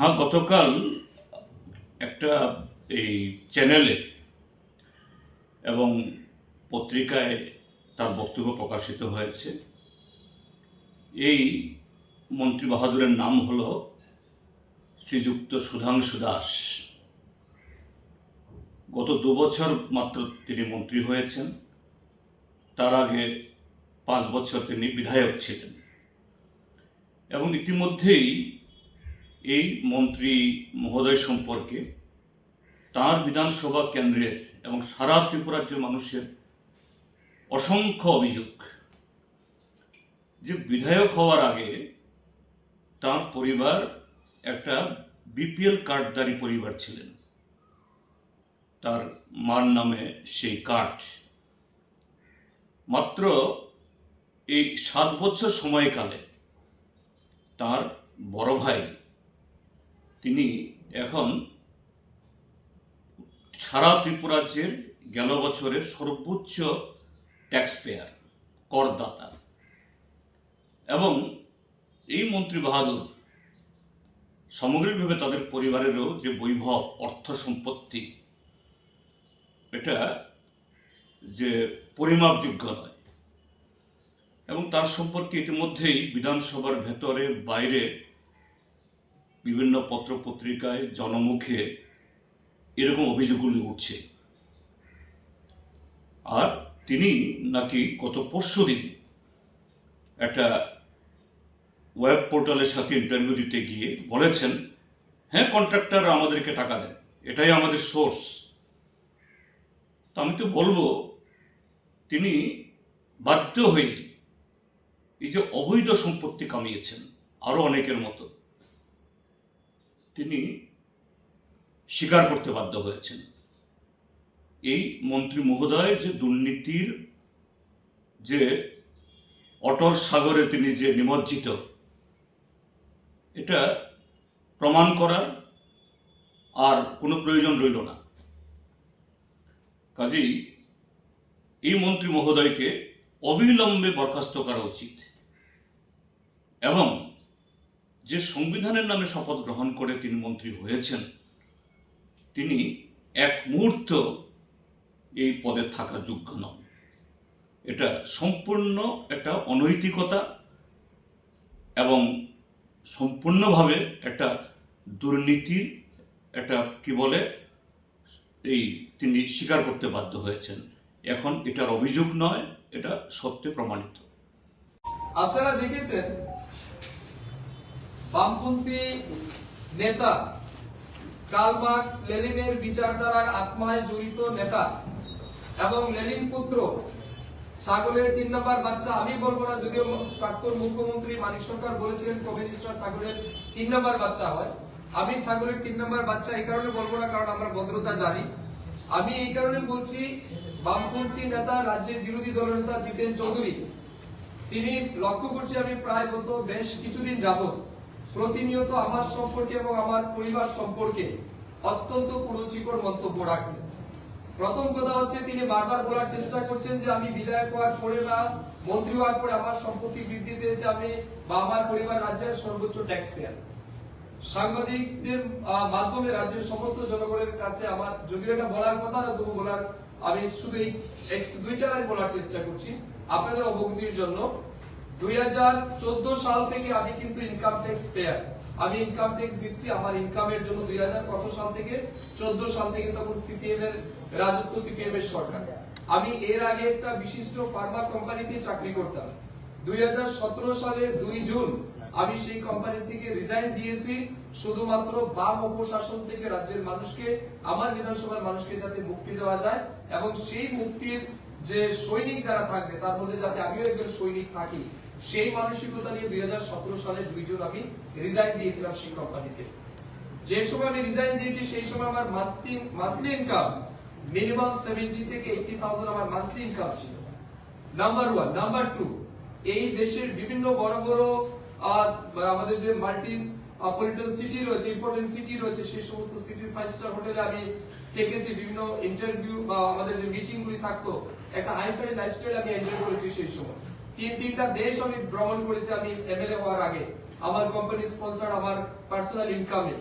হ্যাঁ, গতকাল একটা এই চ্যানেলে এবং পত্রিকায় তার বক্তব্য প্রকাশিত হয়েছে। এই মন্ত্রী বাহাদুরের নাম হল শ্রীযুক্ত সুধাংশু দাস। গত 2 বছর মাত্র তিনি মন্ত্রী হয়েছেন। তার আগে 5 বছর তিনি বিধায়ক ছিলেন এবং ইতিমধ্যেই এই মন্ত্রী মহোদয় সম্পর্কে তার বিধানসভা কেন্দ্রের এবং সারা ত্রিপুরা রাজ্যের মানুষের অসংখ্য অভিযোগ যে বিধায়ক হওয়ার আগে তার পরিবার একটা বিপিএল কার্ডধারী পরিবার ছিলেন। তার মার নামে সেই কার্ড, মাত্র এই 7 বছর সময়কালে তার বড় ভাই তিনি এখন সারা ত্রিপুরা রাজ্যের গেল বছরের সর্বোচ্চ ট্যাক্স পেয়ার, করদাতা। এবং এই মন্ত্রী বাহাদুর সামগ্রিকভাবে তাদের পরিবারেরও যে বৈভব, অর্থ সম্পত্তি, এটা যে পরিমাপযোগ্য নয়। এবং তার সম্পর্কে ইতিমধ্যেই বিধানসভার ভেতরে বাইরে বিভিন্ন পত্র পত্রিকায় জনমুখে এরকম অভিযোগগুলি উঠছে। আর তিনি নাকি গত পরশুদিন একটা ওয়েব পোর্টালের সাথে ইন্টারভিউ দিতে গিয়ে বলেছেন, হ্যাঁ, কন্ট্রাক্টর আমাদেরকে টাকা দেন, এটাই আমাদের সোর্স। তো আমি তো বলবো তিনি বাধ্য হয়ে এই যে অবৈধ সম্পত্তি কামিয়েছেন আরো অনেকের মতো, তিনি স্বীকার করতে বাধ্য হয়েছেন। এই মন্ত্রী মহোদয় যে দুর্নীতির যে অটল সাগরে তিনি যে নিমজ্জিত, এটা প্রমাণ করার আর কোনো প্রয়োজন রইল না। কাজেই এই মন্ত্রী মহোদয়কে অবিলম্বে বরখাস্ত করা উচিত এবং যে সংবিধানের নামে শপথ গ্রহণ করে তিনি মন্ত্রী হয়েছেন, তিনি এক মুহূর্ত এই পদে থাকার যোগ্য নন। এটা সম্পূর্ণ একটা অনৈতিকতা এবং সম্পূর্ণভাবে একটা দুর্নীতির একটা কি বলে এই তিনি স্বীকার করতে বাধ্য হয়েছেন। এখন এটার অভিযোগ নয়, এটা সত্যে প্রমাণিত। আপনারা দেখেছেন বামপন্থী নেতা, কার্ল মার্কস লেনিনের বিচারধারার আত্মায় জড়িত নেতা এবং লেনিন পুত্র, ছাগলের 3 নম্বর বাচ্চা। আমি বলবো না, যদিও প্রাক্তন মুখ্যমন্ত্রী মানিক সরকার বলেছিলেন কমিউনিস্টরা ছাগলের 3 নম্বর বাচ্চা হয়। আমি ছাগলের 3 নম্বর বাচ্চা এই কারণে বলবো না কারণ আমরা ভদ্রতা জানি। আমি এই কারণে বলছি, বামপন্থী নেতা, রাজ্যের বিরোধী দলনেতা জিতেন চৌধুরী, তিনি লক্ষ্য করছি আমি প্রায় গত বেশ কিছুদিন যাবত প্রতিনিয়ত আমার সম্পর্কে এবং আমার পরিবার সম্পর্কে অত্যন্ত কুরুচিকর মন্তব্য রাখছেন। প্রথম কথা হচ্ছে, তিনি বারবার বলার চেষ্টা করছেন যে আমি বিধায়ক হওয়ার পরে বা মন্ত্রী হওয়ার পরে আমার সম্পত্তি বৃদ্ধি পেয়েছে, আমি বা আমার পরিবার রাজ্যের সর্বোচ্চ ট্যাক্স পেয়ার। সাংবাদিকদের মাধ্যমে রাজ্যের সমস্ত জনগণের কাছে আমার, যদিও এটা বলার কথা না, তবু বলার, আমি শুধু একটু 2টা লাইন বলার চেষ্টা করছি আপনাদের অবগতির জন্য। 2014 সাল থেকে আমি কিন্তু ইনকাম ট্যাক্স পেয়ার। আমি ইনকাম ট্যাক্স দিচ্ছি আমার ইনকামের জন্য। 2000 কত সাল থেকে? 14 সাল থেকে, তখন সিপিএম এর রাজত্ব, সিপিএম এর সরকার। আমি এর আগে একটা বিশিষ্ট ফার্মা কোম্পানিতে চাকরি করতাম। 2017 সালের 2 জুন আমি সেই কোম্পানি থেকে রিজাইন দিয়েছি, শুধুমাত্র বাম অপশাসন থেকে রাজ্যের মানুষকে, আমার বিধানসভার মানুষকে যাতে মুক্তি দেওয়া যায় এবং সেই মুক্তির যে সৈনিক যারা থাকবে তার মধ্যে যাতে আমিও একজন সৈনিক থাকি, সেই মানসিকতা নিয়ে 2017 সালের 2 জুন আমি রিজাইন দিয়েছিলাম সেই কোম্পানিতে। যে সময় আমি রিজাইন দিয়েছি সেই সময় আমার মান্থলি ইনকাম মিনিমাম 70 থেকে 80,000 আমার মান্থলি ইনকাম ছিল। নাম্বার 1। নাম্বার 2, এই দেশের বিভিন্ন বড় বড় আমাদের যে মাল্টি পলিটন সিটি রয়েছে, ইম্পর্টেন্ট সিটি রয়েছে, সেই সমস্ত সিটির 5 স্টার হোটেলে আমি থেকেছি। বিভিন্ন ইন্টারভিউ বা আমাদের যে মিটিং গুলি থাকতো, একটা হাইফাই লাইফস্টাইল আমি এনজয় করেছি সেই সময়। 3টা দেশ আমি ভ্রমণ করেছি আমি এমএলএ হওয়ার আগে। আমার কোম্পানি স্পন্সর, আমার পার্সোনাল ইনকামে,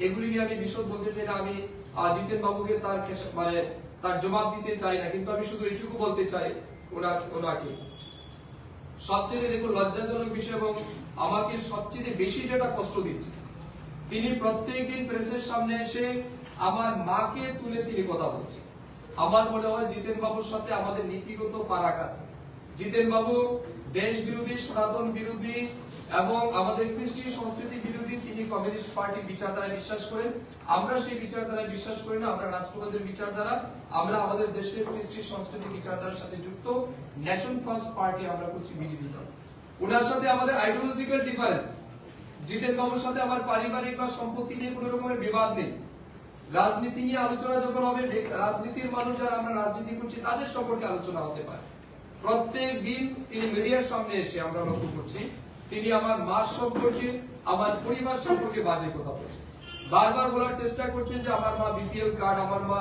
এগুলি নিয়ে আমি বিশদ বলতে চাই না। আমি জিতেন বাবুকে তার জবাব দিতে চাই না, কিন্তু আমি শুধু এইটুকু বলতে চাই ওনাকে সবচেয়ে দেখুন লজ্জাজনক বিষয় এবং আমাকে সবচেয়ে বেশি যেটা কষ্ট দিচ্ছে, তিনি প্রত্যেকদিন প্রেসের সামনে এসে আমার মাকে তুলে তিনি কথা বলছেন। আমার মনে হয় জিতেন বাবুর সাথে আমাদের নীতিগত ফারাক আছে। জিতেন বাবু দেশ বিরোধী, সনাতন বিরোধী এবং আমাদের কৃষ্টি সংস্কৃতি বিরোধী তিনি কমিউনিস্ট পার্টির বিচারধারায় বিশ্বাস করেন। আমরা সেই বিচারধারায় বিশ্বাস করি না, আমরা রাষ্ট্রবাদের বিচারধারা, আমরা আমাদের দেশের কৃষ্টি সংস্কৃতি বিচারধারার সাথে যুক্ত ন্যাশন ফার্স্ট পার্টি আমরা করছি বিজেপি দল। ওনার সাথে আমাদের আইডিওলজিক্যাল ডিফারেন্স। জিতেন বাবুর সাথে আমার পারিবারিক বা সম্পত্তি নিয়ে কোনো রকমের বিবাদ নেই। রাজনীতি নিয়ে আলোচনা যখন হবে, রাজনীতির মানুষ যারা আমরা রাজনীতি করছি তাদের সম্পর্কে আলোচনা হতে পারে। প্রত্যেক দিন তিনি মিডিয়ার সামনে এসে আমরা লক্ষ্য করছি তিনি আমার মা সম্পর্কে, আমার পরিবার সম্পর্কে বাজে কথা বলছেন। বারবার বলার চেষ্টা করছেন যে আমার মা বিপিএল কার্ড, আমার মা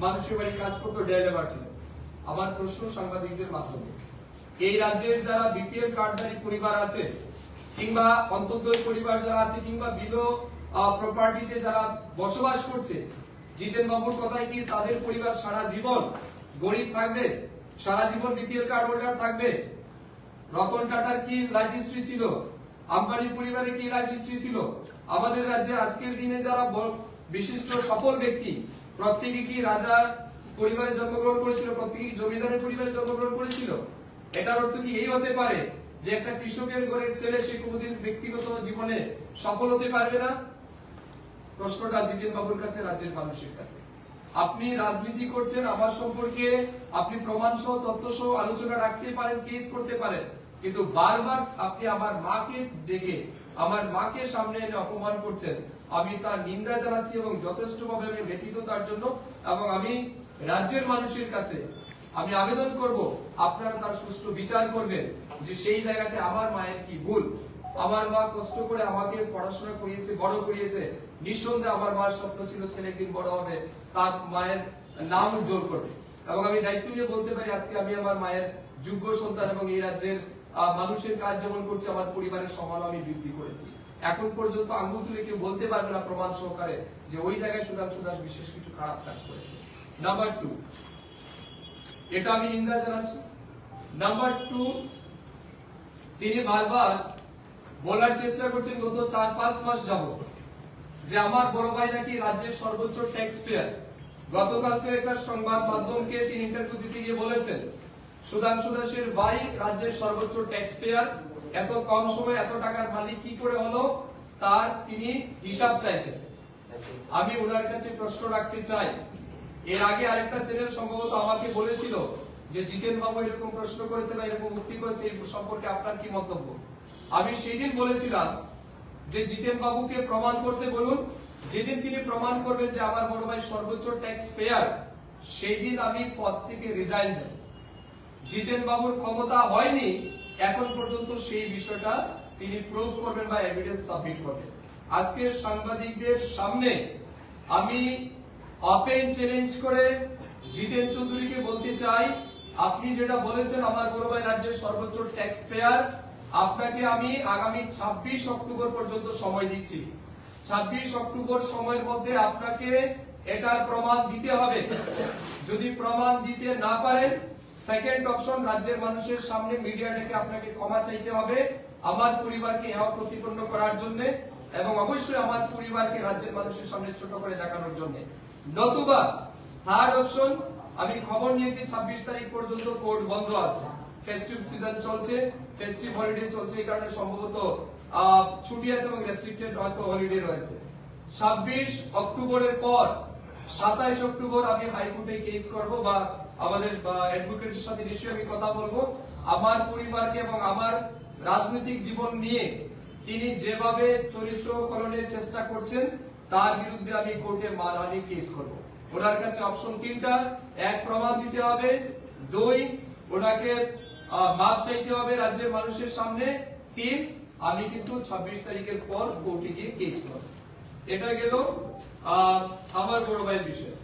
মানুষের বাড়ি কাজ করতো, ডেলিভার ছিল। আমার প্রশ্ন সাংবাদিকদের মাধ্যমে, এই রাজ্যের যারা বিপিএল কার্ডধারী পরিবার আছে কিংবা অন্তর্দয় পরিবার যারা আছে কিংবা বিলো প্রপার্টিতে যারা বসবাস করছে, জিতেন বাবুর কথায় কি তাদের পরিবার সারা জীবন গরিব থাকবে? সারা জীবন বিপিএল কার্ড হোল্ডার থাকবে? রতন টাটার কি লাইফ হিস্ট্রি ছিল? আম্বানির পরিবারের কি লাইফ হিস্ট্রি ছিল? আমাদের রাজ্যের আজকের দিনে যারা বিশিষ্ট সফল ব্যক্তি, প্রত্যেকে কি রাজার পরিবারে জন্মগ্রহণ করেছিল? প্রত্যেকে কি জমিদারের পরিবারে জন্মগ্রহণ করেছিল? এটার অর্থ কি এই হতে পারে যে একটা কৃষকের ঘরের ছেলে সে কোনোদিন ব্যক্তিগত জীবনে সফল হতে পারবে না? প্রশ্নটা জিতেন বাবুর কাছে, রাজ্যের মানুষের কাছে। আপনি রাজনীতি করছেন আমার সম্পর্কে, আপনি প্রমাণ সহ তথ্য সহ আলোচনা রাখতে পারেন, কেস করতে পারেন, কিন্তু বারবার আপনি আমার মাকে ডেকে আমার মাকে সামনে এনে অপমান করছেন। আমি তার নিন্দা জানাচ্ছি এবং যথেষ্টভাবে আমি ব্যথিত তার জন্য। এবং আমি রাজ্যের মানুষের কাছে আমি আবেদন করব আপনারা তার সুষ্ঠু বিচার করবেন যে সেই জায়গাতে আমার মায়ের কি ভুল। আমার মা কষ্ট করে আমাকে পড়াশোনা করিয়েছে, বড় করিয়েছে। নিঃসন্দেহে আমার মার স্বপ্ন ছিল ছেলে একদিন বড় হবে, তার মায়ের নাম উজ্জ্বল করবে। এবং আমি দায়িত্ব নিয়ে বলতে পারি আজকে আমি আমার মায়ের যোগ্য সন্তান এবং এই রাজ্যের মানুষের কাজ যেমন করছে আমার পরিবারের সম্মান আমি বৃদ্ধি করেছি। এখন পর্যন্ত আঙ্গুল তুলে কেউ বলতে পারবে না প্রমাণ সহকারে যে ওই জায়গায় সুধাংশু দাস বিশেষ কিছু খারাপ কাজ করেছে। নাম্বার 2, এটা আমি নিন্দা জানাচ্ছি। নাম্বার 2, তিনি বারবার বলার চেষ্টা করছেন গত 4-5 মাস যাবত যে আমার বড় ভাই নাকি রাজ্যের সর্বোচ্চ ট্যাক্স পেয়ার। গতকালকে একটা সংবাদ মাধ্যমকে তিনি ইন্টারভিউ দিতে গিয়ে বলেছেন সুধাংশু দাসের ভাই রাজ্যের সর্বোচ্চ ট্যাক্স পেয়ার, এত কম সময়ে এত টাকার মালিক কি করে হলো তার তিনি হিসাব চাইছেন। আমি ওনার কাছে প্রশ্ন রাখতে চাই, এর আগে আরেকটা চ্যানেল সম্ভবত আমাকে বলেছিল যে জিতেন বাবু এরকম প্রশ্ন করেছে বা এরকম উক্তি করেছে, এই সম্পর্কে আপনার কি মন্তব্য? আমি সেই দিন বলেছিলাম যে জিতেন বাবুকে প্রমাণ করতে বলুন, যেদিন তিনি প্রমাণ করবেন যে আমার বড় ভাই সর্বোচ্চ ট্যাক্স পেয়ার, সেই দিন আমি পদ থেকে রিজাইন দেব। জিতেন বাবুর ক্ষমতা হয়নি এখন পর্যন্ত সেই বিষয়টা তিনি প্রুফ করবেন বা এভিডেন্স সাবমিট করবেন। আজকে সাংবাদিকদের সামনে আমি ওপেন চ্যালেঞ্জ করে জিতেন চৌধুরীকে বলতে চাই, আপনি যেটা বলেছেন আমার বড় ভাই রাজ্যের সর্বোচ্চ ট্যাক্স পেয়ার, আপনাকে আমি আগামী 26 অক্টোবর পর্যন্ত সময় দিচ্ছি। 26 অক্টোবর সময়ের মধ্যে আপনাকে এটার প্রমাণ দিতে হবে। যদি প্রমাণ দিতে না পারেন, সেকেন্ড অপশন রাজ্যের মানুষের সামনে মিডিয়া ডেকে আপনাকে ক্ষমা চাইতে হবে আমার পরিবারকে হেয় প্রতিপন্ন করার জন্য এবং অবশ্যই আমার পরিবারকে রাজ্যের মানুষের সামনে ছোট করে দেখানোর জন্য। নতুবা থার্ড অপশন, আমি খবর নিয়েছি 26 তারিখ পর্যন্ত কোর্ট বন্ধ আছে, ফেস্টিভ সিজন চলছে, ফেস্টিভ হলিডে চলছে, এই কারণে সম্ভবত ছুটি আছে এবং রেস্ট্রিক্টেড হয়তো হলিডে রয়েছে। 26 অক্টোবরের পর 27 অক্টোবর আমি হাইকোর্টে কেস করব বা আমাদের অ্যাডভোকেটের সাথে নিশ্চয়ই আমি কথা বলবো। আমার পরিবারকে এবং আমার রাজনৈতিক জীবন নিয়ে তিনি যেভাবে চরিত্র খননের চেষ্টা করছেন তার বিরুদ্ধে আমি কোর্টে মানহানি কেস করব। ওনার কাছে অপশন 3টা, 1 প্রমাণ দিতে হবে, 2 ওনাকে মাপ চাইতে হবে রাজ্যের মানুষের সামনে, 3 আমি কিন্তু 26 তারিখের পর কোর্টে গিয়ে কেস করব। এটা গেল আমার বড় ভাইয়ের বিষয়।